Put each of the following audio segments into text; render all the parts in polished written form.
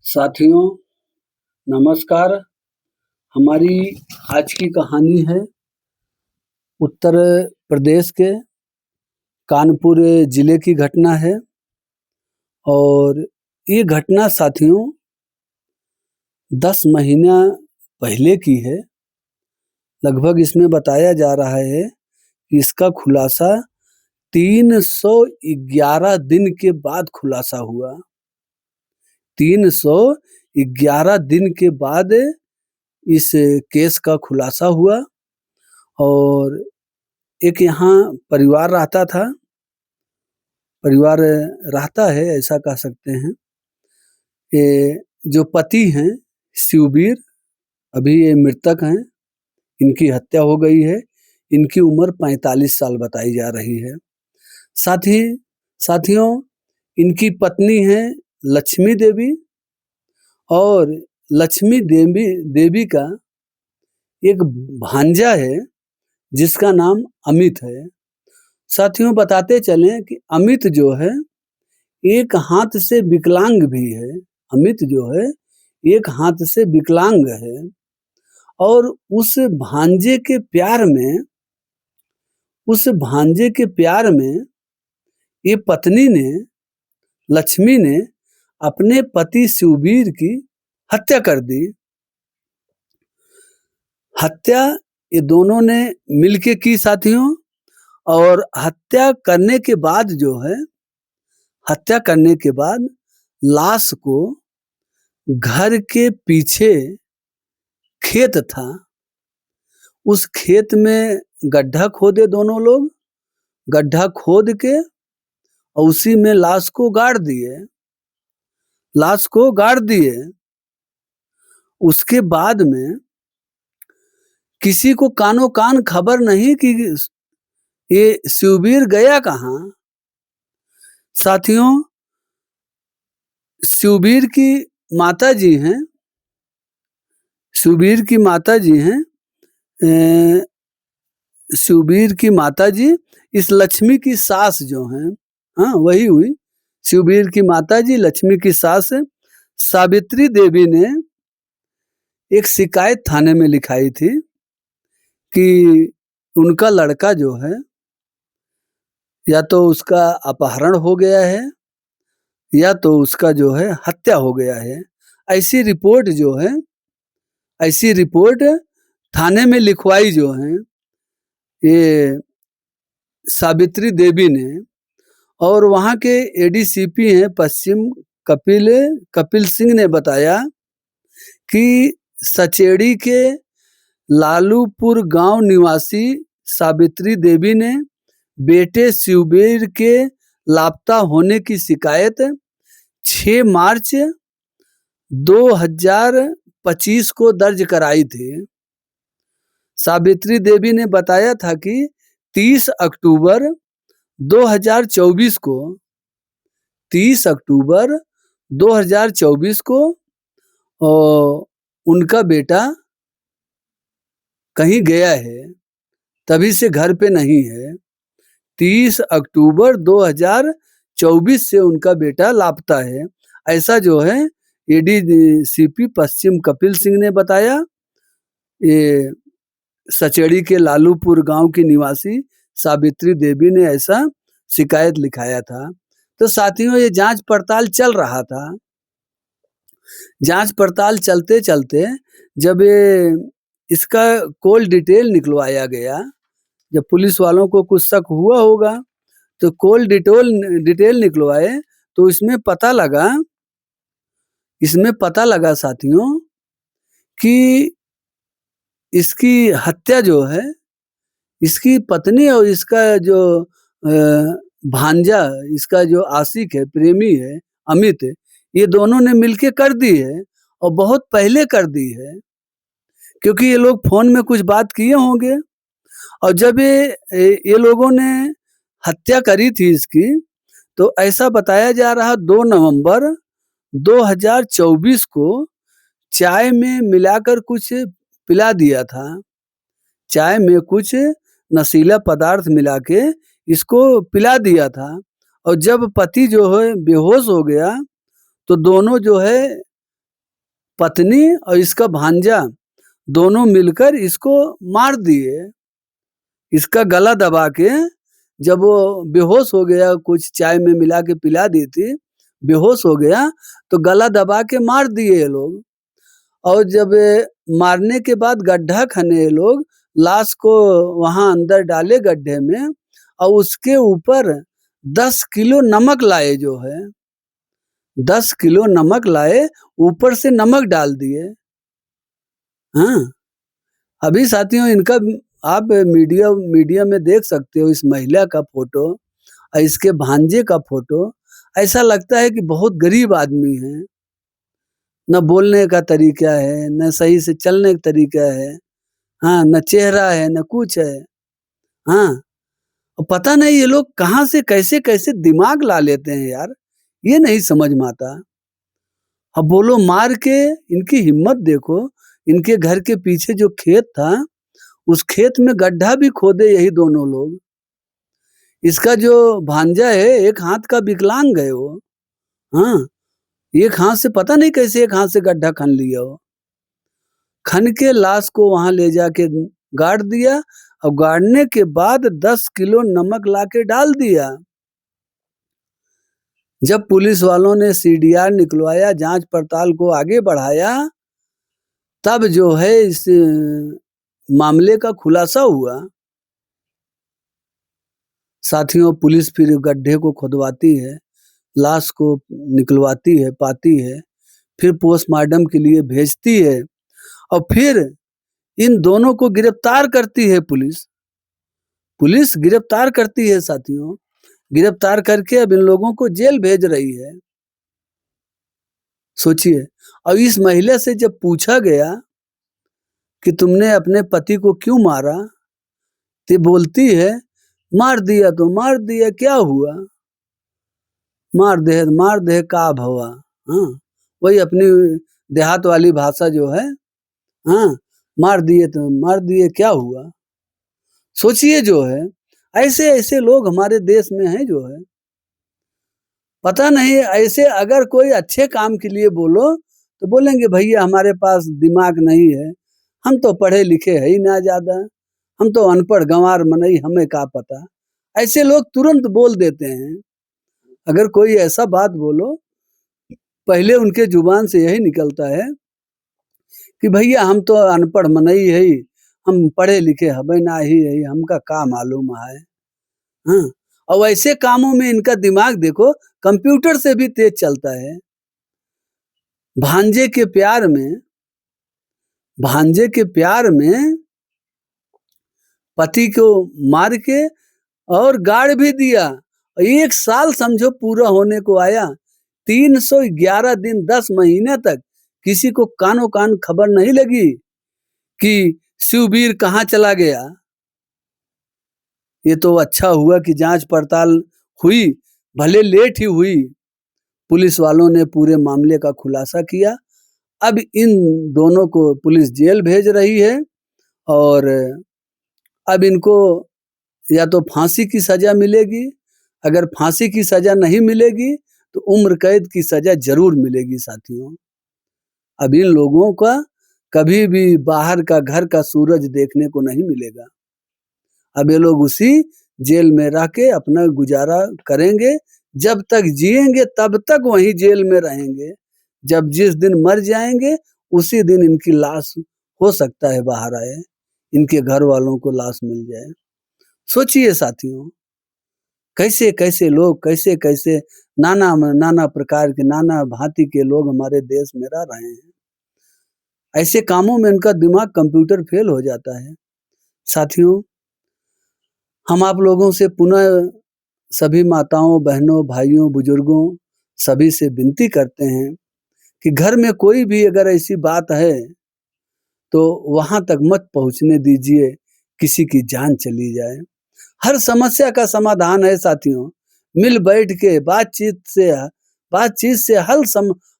साथियों नमस्कार। हमारी आज की कहानी है उत्तर प्रदेश के कानपुर ज़िले की घटना है और ये घटना साथियों 10 महीना पहले की है। लगभग इसमें बताया जा रहा है कि इसका खुलासा 311 दिन के बाद खुलासा हुआ। 311 दिन के बाद इस केस का खुलासा हुआ और एक यहाँ परिवार रहता है ऐसा कह सकते हैं। ये जो पति हैं शिवबीर, अभी ये मृतक हैं, इनकी हत्या हो गई है। इनकी उम्र 45 साल बताई जा रही है। साथियों इनकी पत्नी है लक्ष्मी देवी और लक्ष्मी देवी का एक भांजा है जिसका नाम अमित है। साथियों बताते चलें कि अमित जो है एक हाथ से विकलांग भी है। अमित जो है एक हाथ से विकलांग है और उस भांजे के प्यार में ये पत्नी ने लक्ष्मी ने अपने पति शिवबीर की हत्या कर दी। हत्या ये दोनों ने मिलके की साथियों, और हत्या करने के बाद लाश को घर के पीछे खेत था, उस खेत में गड्ढा खोदे दोनों लोग। गड्ढा खोद के और उसी में लाश को गाड़ दिए। उसके बाद में किसी को कानो कान खबर नहीं कि ये शिवबीर गया कहाँ। साथियों शिवबीर की माताजी हैं शिवबीर की माताजी इस लक्ष्मी की सास जो हैं, हाँ वही हुई शिवबीर की माताजी लक्ष्मी की सास सावित्री देवी ने एक शिकायत थाने में लिखाई थी कि उनका लड़का जो है या तो उसका अपहरण हो गया है या तो उसका जो है हत्या हो गया है। ऐसी रिपोर्ट थाने में लिखवाई जो है ये सावित्री देवी ने। और वहाँ के एडीसीपी हैं पश्चिम कपिल सिंह ने बताया कि सचेड़ी के लालूपुर गांव निवासी सावित्री देवी ने बेटे शिवबीर के लापता होने की शिकायत 6 मार्च 2025 को दर्ज कराई थी। सावित्री देवी ने बताया था कि 30 अक्टूबर 2024 को उनका बेटा कहीं गया है, तभी से घर पे नहीं है। 30 अक्टूबर 2024 से उनका बेटा लापता है, ऐसा जो है एडीसीपी पश्चिम कपिल सिंह ने बताया। ये सचेड़ी के लालूपुर गांव की निवासी सावित्री देवी ने ऐसा शिकायत लिखाया था। तो साथियों ये जांच पड़ताल चल रहा था। जांच पड़ताल चलते चलते जब ये इसका कॉल डिटेल निकलवाया गया, जब पुलिस वालों को कुछ शक हुआ होगा तो कॉल डिटेल निकलवाए तो इसमें पता लगा साथियों कि इसकी हत्या जो है इसकी पत्नी और इसका जो भांजा, इसका जो आशिक है, प्रेमी है अमित, ये दोनों ने मिलके कर दी है और बहुत पहले कर दी है, क्योंकि ये लोग फोन में कुछ बात किए होंगे। और जब ये लोगों ने हत्या करी थी इसकी, तो ऐसा बताया जा रहा 2 नवंबर 2024 को चाय में मिलाकर कुछ पिला दिया था। चाय में कुछ नशीला पदार्थ मिला के इसको पिला दिया था। और जब पति जो है बेहोश हो गया तो दोनों जो है पत्नी और इसका भांजा दोनों मिलकर इसको मार दिए। इसका गला दबा के जब वो बेहोश हो गया, कुछ चाय में मिला के पिला दी थी, बेहोश हो गया तो गला दबा के मार दिए ये लोग। और जब मारने के बाद गड्ढा खने ये लोग, लाश को वहां अंदर डाले गड्ढे में और उसके ऊपर 10 किलो नमक लाए, जो है 10 किलो नमक लाए, ऊपर से नमक डाल दिए। हाँ, अभी साथियों इनका आप मीडिया में देख सकते हो, इस महिला का फोटो और इसके भांजे का फोटो। ऐसा लगता है कि बहुत गरीब आदमी है, न बोलने का तरीका है, न सही से चलने का तरीका है, हाँ, न चेहरा है, न कुछ है। हाँ, और पता नहीं ये लोग कहाँ से कैसे कैसे दिमाग ला लेते हैं यार, ये नहीं समझ में आता। अब बोलो मार के, इनकी हिम्मत देखो, इनके घर के पीछे जो खेत था, उस खेत में गड्ढा भी खोदे यही दोनों लोग। इसका जो भांजा है एक हाथ का विकलांग है वो। हाँ, एक हाथ से पता नहीं कैसे एक हाथ से गड्ढा खन लिया हो। खन के लाश को वहां ले जाके गाड़ दिया और गाड़ने के बाद 10 किलो नमक लाके डाल दिया। जब पुलिस वालों ने सीडीआर निकलवाया, जांच पड़ताल को आगे बढ़ाया, तब जो है इस मामले का खुलासा हुआ। साथियों, पुलिस फिर गड्ढे को खुदवाती है, लाश को निकलवाती है, पाती है, फिर पोस्टमार्टम के लिए भेजती है और फिर इन दोनों को गिरफ्तार करती है पुलिस। पुलिस गिरफ्तार करती है साथियों, गिरफ्तार करके अब इन लोगों को जेल भेज रही है। सोचिए, और इस महिला से जब पूछा गया कि तुमने अपने पति को क्यों मारा, तो बोलती है मार दिया तो मार दिया, क्या हुआ, मार दे का भवा। हाँ, वही अपनी देहात वाली भाषा जो है, हाँ, मार दिए तो मार दिए, क्या हुआ। सोचिए, जो है ऐसे ऐसे लोग हमारे देश में हैं, जो है पता नहीं। ऐसे अगर कोई अच्छे काम के लिए बोलो तो बोलेंगे भैया हमारे पास दिमाग नहीं है, हम तो पढ़े लिखे है ही ना ज्यादा, हम तो अनपढ़ गंवार मनई, हमें क्या पता। ऐसे लोग तुरंत बोल देते हैं। अगर कोई ऐसा बात बोलो, पहले उनके जुबान से यही निकलता है कि भैया हम तो अनपढ़ मनई है, हम पढ़े लिखे हबे ना ही है, हमका का मालूम है। हाँ, और ऐसे कामों में इनका दिमाग देखो कंप्यूटर से भी तेज चलता है। भांजे के प्यार में, भांजे के प्यार में पति को मार के और गाड़ भी दिया। 1 साल समझो पूरा होने को आया, 311 दिन 10 महीने तक किसी को कानो कान खबर नहीं लगी कि शिवबीर कहाँ चला गया। ये तो अच्छा हुआ कि जांच पड़ताल हुई, भले लेट ही हुई। पुलिस वालों ने पूरे मामले का खुलासा किया। अब इन दोनों को पुलिस जेल भेज रही है और अब इनको या तो फांसी की सजा मिलेगी, अगर फांसी की सजा नहीं मिलेगी तो उम्र कैद की सजा जरूर मिलेगी साथियों। अब इन लोगों का कभी भी बाहर का घर का सूरज देखने को नहीं मिलेगा। अब ये लोग उसी जेल में रह के अपना गुजारा करेंगे, जब तक जिएंगे तब तक वहीं जेल में रहेंगे। जब जिस दिन मर जाएंगे उसी दिन इनकी लाश हो सकता है बाहर आए, इनके घर वालों को लाश मिल जाए। सोचिए साथियों, कैसे कैसे लोग, कैसे कैसे नाना नाना प्रकार के, नाना भांति के लोग हमारे देश में रह रहे हैं। ऐसे कामों में इनका दिमाग कंप्यूटर फेल हो जाता है। साथियों, हम आप लोगों से पुनः सभी माताओं, बहनों, भाइयों, बुजुर्गों सभी से विनती करते हैं कि घर में कोई भी अगर ऐसी बात है तो वहां तक मत पहुंचने दीजिए, किसी की जान चली जाए। हर समस्या का समाधान है साथियों, मिल बैठ के बातचीत से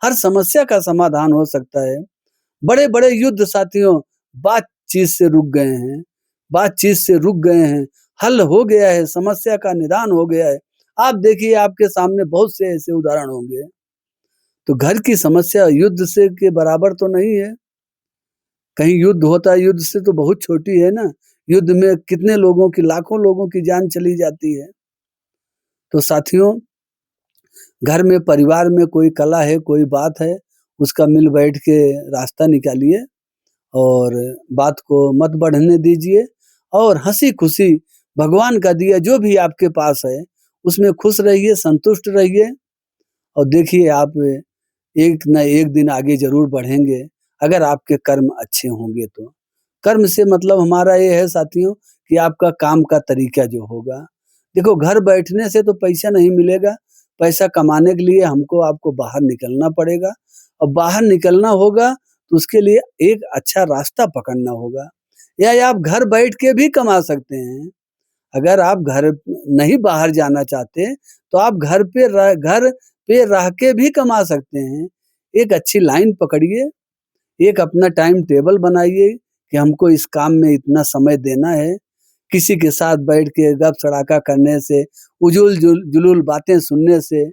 हर समस्या का समाधान हो सकता है। बड़े बड़े युद्ध साथियों बातचीत से रुक गए हैं, बातचीत से रुक गए हैं, हल हो गया है, समस्या का निदान हो गया है। आप देखिए, आपके सामने बहुत से ऐसे उदाहरण होंगे। तो घर की समस्या युद्ध से के बराबर तो नहीं है। कहीं युद्ध होता है, युद्ध से तो बहुत छोटी है ना। युद्ध में कितने लोगों की, लाखों लोगों की जान चली जाती है। तो साथियों, घर में, परिवार में कोई कला है, कोई बात है, उसका मिल बैठ के रास्ता निकालिए और बात को मत बढ़ने दीजिए और हँसी-खुशी भगवान का दिया जो भी आपके पास है, उसमें खुश रहिए, संतुष्ट रहिए और देखिए आप एक न एक दिन आगे ज़रूर बढ़ेंगे, अगर आपके कर्म अच्छे होंगे तो। कर्म से मतलब हमारा ये है साथियों कि आपका काम का तरीका जो होगा। देखो, घर बैठने से तो पैसा नहीं मिलेगा, पैसा कमाने के लिए हमको आपको बाहर निकलना पड़ेगा और बाहर निकलना होगा तो उसके लिए एक अच्छा रास्ता पकड़ना होगा। या आप घर बैठ के भी कमा सकते हैं। अगर आप घर नहीं बाहर जाना चाहते, तो आप घर पे रह के भी कमा सकते हैं। एक अच्छी लाइन पकड़िए, एक अपना टाइम टेबल बनाइए कि हमको इस काम में इतना समय देना है। किसी के साथ बैठ के गप-सड़ाका करने से, उजुल-जुलूल बातें सुनने से,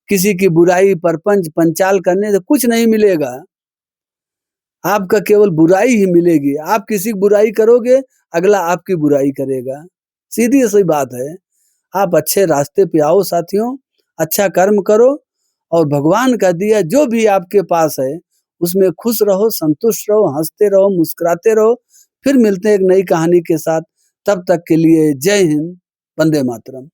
किसी की बुराई, परपंच, पंचाल करने से कुछ नहीं मिलेगा। आपका केवल बुराई ही मिलेगी। आप किसी की बुराई करोगे, अगला आपकी बुराई करेगा। सीधी-सी बात है। आप अच्छे रास्ते पे आओ साथियों, अच्छा कर्म करो और भगवान का दिया जो भी आपके पास है, उसमें खुश रहो, संतुष्ट रहो, हँसते रहो, मुस्कुराते रहो। फिर मिलते हैं एक नई कहानी के साथ। तब तक के लिए जय हिंद, वंदे मातरम।